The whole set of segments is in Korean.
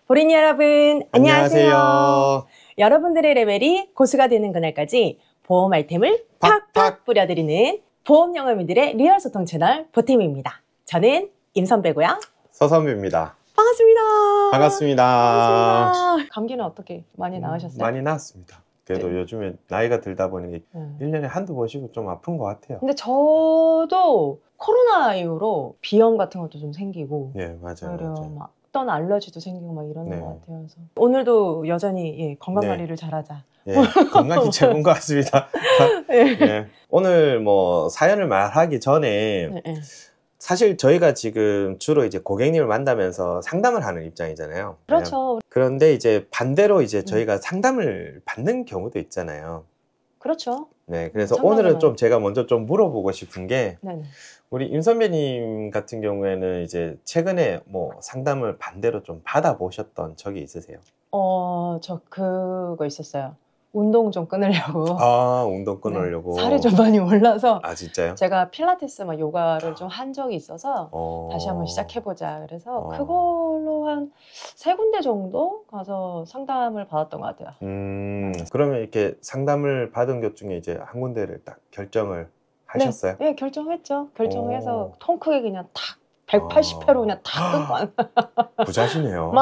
보리니 여러분, 안녕하세요. 안녕하세요. 여러분들의 레벨이 고수가 되는 그날까지 보험 아이템을 팍팍 뿌려드리는 보험 영업인들의 리얼 소통 채널 보템입니다. 저는 임선배고요. 서선배입니다. 반갑습니다. 반갑습니다. 반갑습니다. 감기는 어떻게 많이 나으셨어요? 많이 나았습니다. 그래도 네. 요즘에 나이가 들다 보니 1년에 한두 번씩은 좀 아픈 것 같아요. 근데 저도 코로나 이후로 비염 같은 것도 좀 생기고 네, 맞아요. 오히려 맞아요. 막 어떤 알러지도 생기고 막 이러는 네. 것 같아요. 그래서 오늘도 여전히 건강관리를 네. 잘하자. 예, 건강이 최고인 것 같습니다. 네. 예. 오늘 뭐 사연을 말하기 전에 네, 네. 사실 저희가 지금 주로 이제 고객님을 만나면서 상담을 하는 입장이잖아요. 그렇죠. 그런데 이제 반대로 이제 저희가 상담을 받는 경우도 있잖아요. 그렇죠. 네, 그래서 상담을 오늘은 좀 제가 먼저 좀 물어보고 싶은 게 네네. 우리 임 선배님 같은 경우에는 이제 최근에 뭐 상담을 반대로 좀 받아보셨던 적이 있으세요? 저 그거 있었어요. 운동 좀 끊으려고. 아, 운동 네, 끊으려고. 살이 좀 많이 올라서 아, 진짜요? 제가 필라테스 막 요가를 좀 한 적이 있어서 다시 한번 시작해보자. 그래서 그걸로 한 3군데 정도 가서 상담을 받았던 것 같아요. 그러면 이렇게 상담을 받은 것 중에 이제 한 군데를 딱 결정을 하셨어요? 네, 결정했죠. 결정해서 통 크게 그냥 탁 180회로 그냥 탁 끊고 안 부자시네요.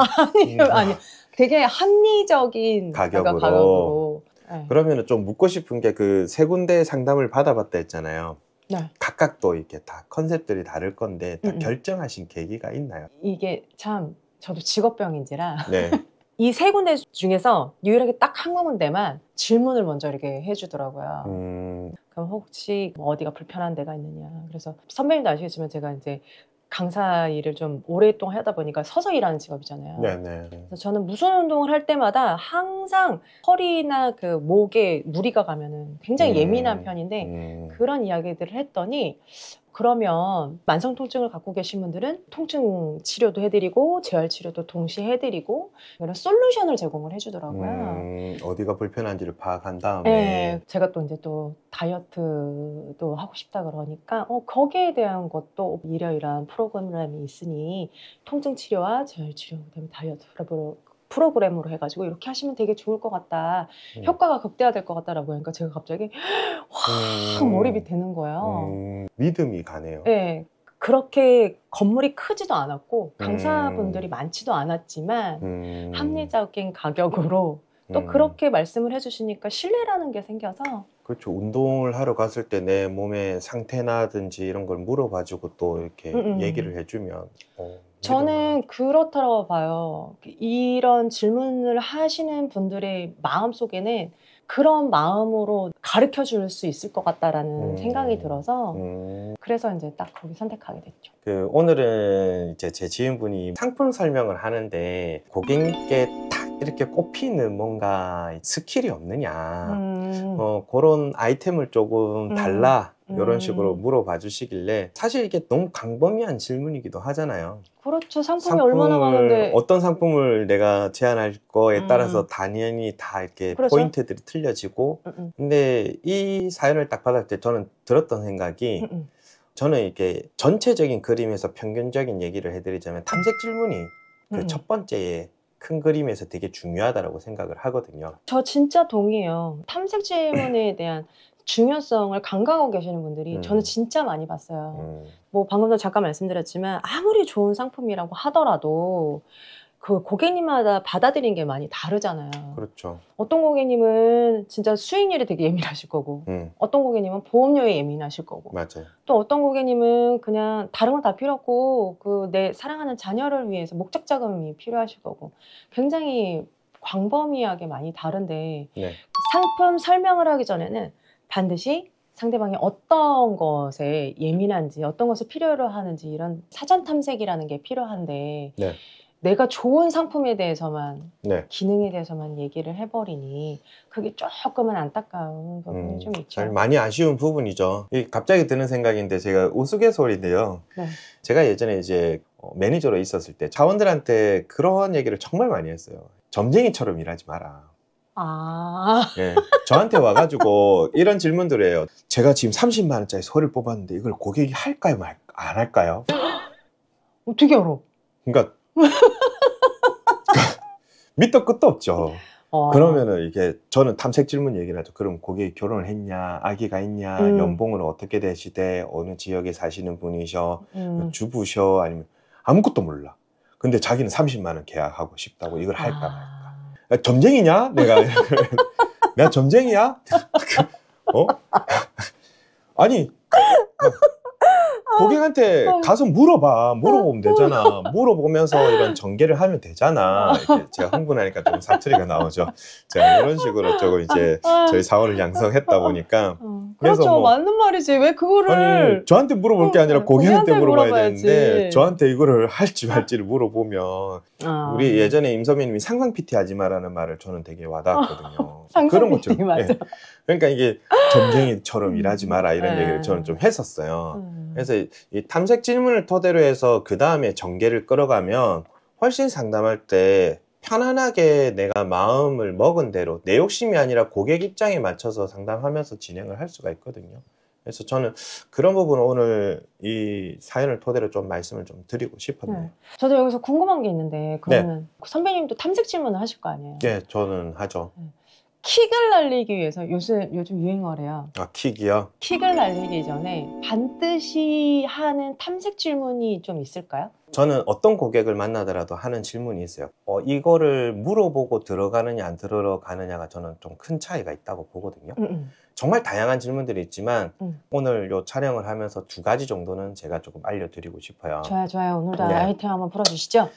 아니 되게 합리적인 가격으로. 네. 그러면 좀 묻고 싶은 게 그 3군데 상담을 받아봤다 했잖아요. 네. 각각 또 이렇게 다 컨셉들이 다를 건데 다 결정하신 계기가 있나요? 이게 참 저도 직업병인지라 네. 이 3군데 중에서 유일하게 딱 한 군데만 질문을 먼저 이렇게 해주더라고요. 그럼 혹시 뭐 어디가 불편한 데가 있느냐. 그래서 선배님도 아시겠지만 제가 이제 강사 일을 좀 오랫동안 하다 보니까 서서 일하는 직업이잖아요. 네네. 그래서 저는 무슨 운동을 할 때마다 항상 허리나 그 목에 무리가 가면은 굉장히 예민한 편인데 그런 이야기들을 했더니 그러면 만성 통증을 갖고 계신 분들은 통증 치료도 해드리고 재활 치료도 동시에 해드리고 이런 솔루션을 제공을 해주더라고요. 어디가 불편한지를 파악한 다음에. 네, 제가 또 이제 또 다이어트도 하고 싶다 그러니까 거기에 대한 것도 이러이러한 프로그램이 있으니 통증 치료와 재활 치료 그다음에 다이어트 프로그램으로 해가지고 이렇게 하시면 되게 좋을 것 같다. 효과가 극대화될 것 같다라고 하니까 제가 갑자기 확 몰입이 되는 거예요. 믿음이 가네요. 네, 그렇게 건물이 크지도 않았고 강사분들이 많지도 않았지만 합리적인 가격으로 또 그렇게 말씀을 해주시니까 신뢰라는 게 생겨서. 그렇죠. 운동을 하러 갔을 때 내 몸의 상태나든지 이런 걸 물어봐주고 또 이렇게 얘기를 해주면 저는 그렇다고 봐요. 이런 질문을 하시는 분들의 마음속에는 그런 마음으로 가르쳐 줄 수 있을 것 같다라는 생각이 들어서 그래서 이제 딱 거기 선택하게 됐죠. 오늘은 이제 제 지인분이 상품 설명을 하는데 고객님께 딱 이렇게 꼽히는 뭔가 스킬이 없느냐 그런 아이템을 조금 달라 이런 식으로 물어봐 주시길래 사실 이게 너무 광범위한 질문이기도 하잖아요. 그렇죠. 상품이 얼마나 많은데 어떤 상품을 내가 제안할 거에 따라서 당연히 다 이렇게 그렇죠. 포인트들이 틀려지고 근데 이 사연을 딱 받을 때 저는 들었던 생각이 저는 이렇게 전체적인 그림에서 평균적인 얘기를 해드리자면 탐색 질문이 그 첫 번째에 큰 그림에서 되게 중요하다고 생각을 하거든요. 저 진짜 동의해요. 탐색 질문에 대한 중요성을 간과하고 계시는 분들이 저는 진짜 많이 봤어요. 뭐 방금도 잠깐 말씀드렸지만 아무리 좋은 상품이라고 하더라도 그 고객님마다 받아들이는 게 많이 다르잖아요. 그렇죠. 어떤 고객님은 진짜 수익률이 되게 예민하실 거고 어떤 고객님은 보험료에 예민하실 거고 맞아요. 또 어떤 고객님은 그냥 다른 건 다 필요 없고 그 내 사랑하는 자녀를 위해서 목적 자금이 필요하실 거고 굉장히 광범위하게 많이 다른데 상품 설명을 하기 전에는 반드시 상대방이 어떤 것에 예민한지 어떤 것을 필요로 하는지 이런 사전 탐색이라는 게 필요한데 내가 좋은 상품에 대해서만 기능에 대해서만 얘기를 해버리니 그게 조금은 안타까운 부분이 좀 있죠. 많이 아쉬운 부분이죠. 갑자기 드는 생각인데 제가 우스갯소리인데요. 제가 예전에 이제 매니저로 있었을 때 사원들한테 그런 얘기를 정말 많이 했어요. 점쟁이처럼 일하지 마라. 저한테 와가지고 이런 질문들을 해요. 제가 지금 30만 원짜리 소를 뽑았는데 이걸 고객이 할까요 안 할까요? 어떻게 알아? 그러니까 밑도 끝도 없죠. 어. 그러면은 이게 저는 탐색 질문 얘기를 하죠. 그럼 고객이 결혼을 했냐, 아기가 있냐, 연봉은 어떻게 되시대, 어느 지역에 사시는 분이셔, 주부셔, 아니면 아무것도 몰라. 근데 자기는 30만 원 계약하고 싶다고 이걸 할까 말까. 야, 점쟁이냐? 내가 점쟁이야? 어? 아니, 고객한테 가서 물어보면 되잖아. 물어보면서 이런 전개를 하면 되잖아. 이렇게 제가 흥분하니까 좀 사투리가 나오죠. 제가 이런 식으로 조금 이제 저희 사원을 양성했다 보니까. 그렇죠. 그래서 뭐, 맞는 말이지. 왜 그거를. 아니, 저한테 물어볼 게 아니라 고객한테 물어봐야 물어봐야지. 되는데, 저한테 이거를 할지 말지를 물어보면, 우리 예전에 임선배님이 상상 PT 하지 마라는 말을 저는 되게 와닿았거든요. 상상 PT 맞아. 예. 그러니까 이게 점쟁이처럼 일하지 마라 이런 얘기를 저는 좀 했었어요. 그래서 이 탐색 질문을 토대로 해서 그 다음에 전개를 끌어가면 훨씬 상담할 때 편안하게 내가 마음을 먹은 대로 내 욕심이 아니라 고객 입장에 맞춰서 상담하면서 진행을 할 수가 있거든요. 그래서 저는 그런 부분을 오늘 이 사연을 토대로 좀 말씀을 좀 드리고 싶었네요. 네. 저도 여기서 궁금한 게 있는데 그러면 선배님도 탐색 질문을 하실 거 아니에요? 네, 저는 하죠. 킥을 날리기 위해서 요즘 유행어래요. 아, 킥이요? 킥을 날리기 전에 반드시 하는 탐색 질문이 좀 있을까요? 저는 어떤 고객을 만나더라도 하는 질문이 있어요. 이거를 물어보고 들어가느냐 안 들어가느냐가 저는 좀 큰 차이가 있다고 보거든요. 정말 다양한 질문들이 있지만 오늘 요 촬영을 하면서 2가지 정도는 제가 조금 알려드리고 싶어요. 좋아요. 오늘도 네. 아이템 한번 풀어주시죠.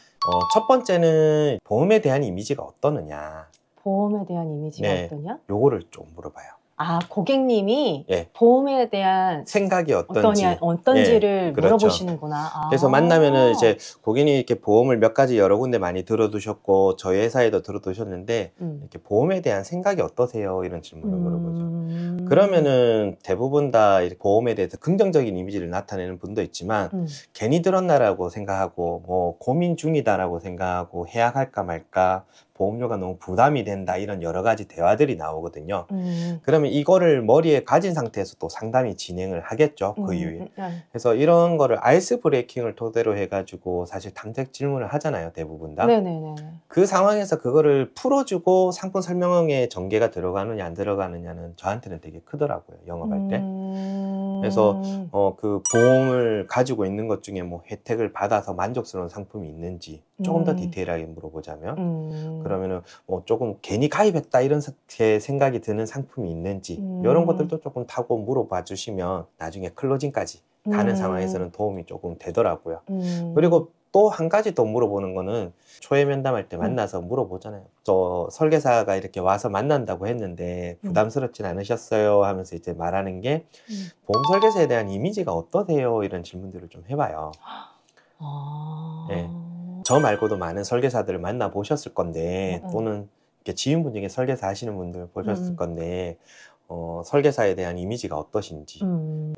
첫 번째는 보험에 대한 이미지가 어떠느냐. 보험에 대한 이미지가 네. 어떠냐? 요거를 좀 물어봐요. 아, 고객님이 예. 보험에 대한 생각이 어떤지를 예, 그렇죠. 물어보시는구나. 그래서 만나면은 이제 고객님이 이렇게 보험을 몇 가지 여러 군데 많이 들어두셨고 저희 회사에도 들어두셨는데 이렇게 보험에 대한 생각이 어떠세요? 이런 질문을 물어보죠. 그러면은 대부분 다 이렇게 보험에 대해서 긍정적인 이미지를 나타내는 분도 있지만 괜히 들었나라고 생각하고 뭐 고민 중이다라고 생각하고 해약할까 말까 보험료가 너무 부담이 된다 이런 여러 가지 대화들이 나오거든요. 그러면 이거를 머리에 가진 상태에서 또 상담이 진행을 하겠죠. 그 이후에. 그래서 이런 거를 아이스 브레이킹을 토대로 해가지고 사실 탐색 질문을 하잖아요. 대부분 다. 네네네. 그 상황에서 그거를 풀어주고 상품 설명에 전개가 들어가느냐 안 들어가느냐는 저한테는 되게 크더라고요. 영업할 때. 그래서 그 보험을 가지고 있는 것 중에 뭐 혜택을 받아서 만족스러운 상품이 있는지 조금 더 디테일하게 물어보자면 그러면은 뭐 조금 괜히 가입했다 이런 생각이 드는 상품이 있는지 이런 것들도 조금 타고 물어봐 주시면 나중에 클로징까지 가는 상황에서는 도움이 조금 되더라고요. 그리고 또 한 가지 더 물어보는 거는 초회 면담할 때 만나서 물어보잖아요. 저 설계사가 이렇게 와서 만난다고 했는데 부담스럽진 않으셨어요? 하면서 이제 말하는 게 보험 설계사에 대한 이미지가 어떠세요? 이런 질문들을 좀 해봐요. 네. 저 말고도 많은 설계사들을 만나보셨을 건데 또는 이렇게 지인분 중에 설계사 하시는 분들 보셨을 건데 설계사에 대한 이미지가 어떠신지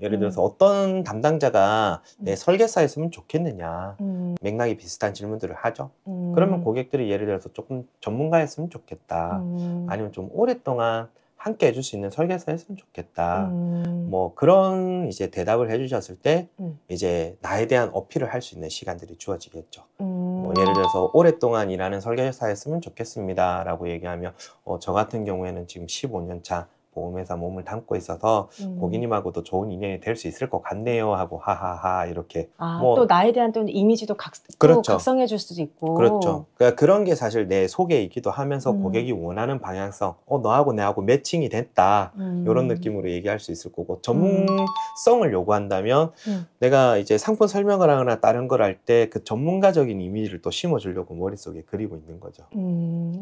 예를 들어서 어떤 담당자가 내 설계사였으면 좋겠느냐 맥락이 비슷한 질문들을 하죠. 그러면 고객들이 예를 들어서 조금 전문가였으면 좋겠다 아니면 좀 오랫동안 함께 해줄 수 있는 설계사였으면 좋겠다 뭐 그런 이제 대답을 해주셨을 때 이제 나에 대한 어필을 할 수 있는 시간들이 주어지겠죠. 뭐 예를 들어서 오랫동안 일하는 설계사였으면 좋겠습니다 라고 얘기하면 저 같은 경우에는 지금 15년 차 보험회사 몸을 담고 있어서 고객님하고도 좋은 인연이 될 수 있을 것 같네요 하고 하하하 이렇게 뭐 또 나에 대한 또 이미지도 그렇죠. 각성해 줄 수도 있고 그렇죠. 그러니까 그런 게 사실 내 소개이기도 하면서 고객이 원하는 방향성 너하고 내하고 매칭이 됐다 이런 느낌으로 얘기할 수 있을 거고 전문성을 요구한다면 내가 이제 상품 설명을 하거나 다른 걸 할 때 그 전문가적인 이미지를 또 심어주려고 머릿속에 그리고 있는 거죠.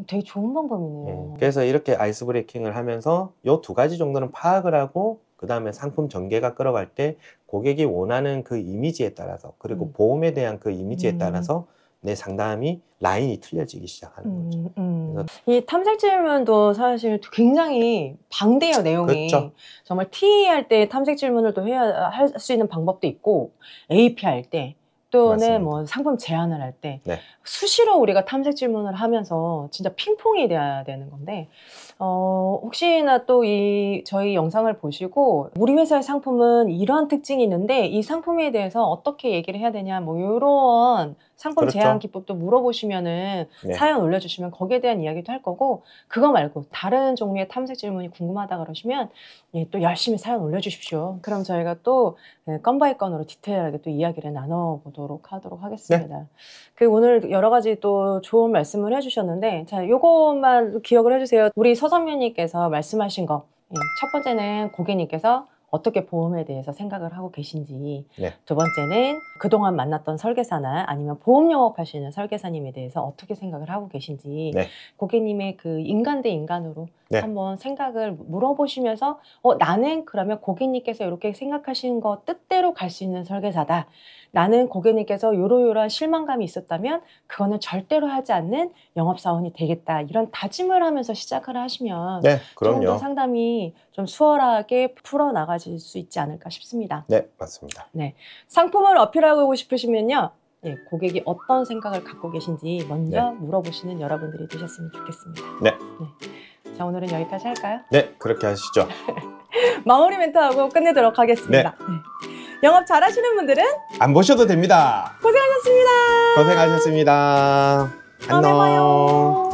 되게 좋은 방법이네요. 네. 그래서 이렇게 아이스 브레이킹을 하면서 요 2가지 정도는 파악을 하고 그 다음에 상품 전개가 끌어갈 때 고객이 원하는 그 이미지에 따라서 그리고 보험에 대한 그 이미지에 따라서 내 상담이 라인이 틀려지기 시작하는 거죠. 이 탐색 질문도 사실 굉장히 방대해요, 내용이. 그렇죠. 정말 TA 할 때 탐색 질문을 또 할 수 있는 방법도 있고 AP 할 때 또는 뭐 상품 제안을 할 때 수시로 우리가 탐색 질문을 하면서 진짜 핑퐁이 돼야 되는 건데 혹시나 또 저희 영상을 보시고 우리 회사의 상품은 이러한 특징이 있는데 이 상품에 대해서 어떻게 얘기를 해야 되냐 뭐 이런 상품 그렇죠. 제한 기법도 물어보시면은 네. 사연 올려주시면 거기에 대한 이야기도 할 거고, 그거 말고 다른 종류의 탐색 질문이 궁금하다 그러시면 예, 또 열심히 사연 올려주십시오. 그럼 저희가 또 건 바이 건으로 디테일하게 또 이야기를 나눠보도록 하도록 하겠습니다. 그 오늘 여러 가지 또 좋은 말씀을 해주셨는데, 자, 요것만 기억을 해주세요. 우리 서선미님께서 말씀하신 거, 첫 번째는 고객님께서 어떻게 보험에 대해서 생각을 하고 계신지, 네. 두 번째는 그동안 만났던 설계사나 아니면 보험 영업하시는 설계사님에 대해서 어떻게 생각을 하고 계신지, 네. 고객님의 그 인간 대 인간으로 네. 한번 생각을 물어보시면서 나는 그러면 고객님께서 이렇게 생각하시는 거 뜻대로 갈 수 있는 설계사다. 나는 고객님께서 요러요러한 실망감이 있었다면 그거는 절대로 하지 않는 영업사원이 되겠다. 이런 다짐을 하면서 시작을 하시면 네, 조금 더 그럼요. 상담이 좀 수월하게 풀어나가질 수 있지 않을까 싶습니다. 네, 맞습니다. 네, 상품을 어필하고 싶으시면요. 네, 고객이 어떤 생각을 갖고 계신지 먼저 물어보시는 여러분들이 되셨으면 좋겠습니다. 네. 자, 오늘은 여기까지 할까요? 네, 그렇게 하시죠. 마무리 멘트하고 끝내도록 하겠습니다. 네. 영업 잘하시는 분들은 안 보셔도 됩니다. 고생하셨습니다. 고생하셨습니다. 다음에 안녕. 봐요.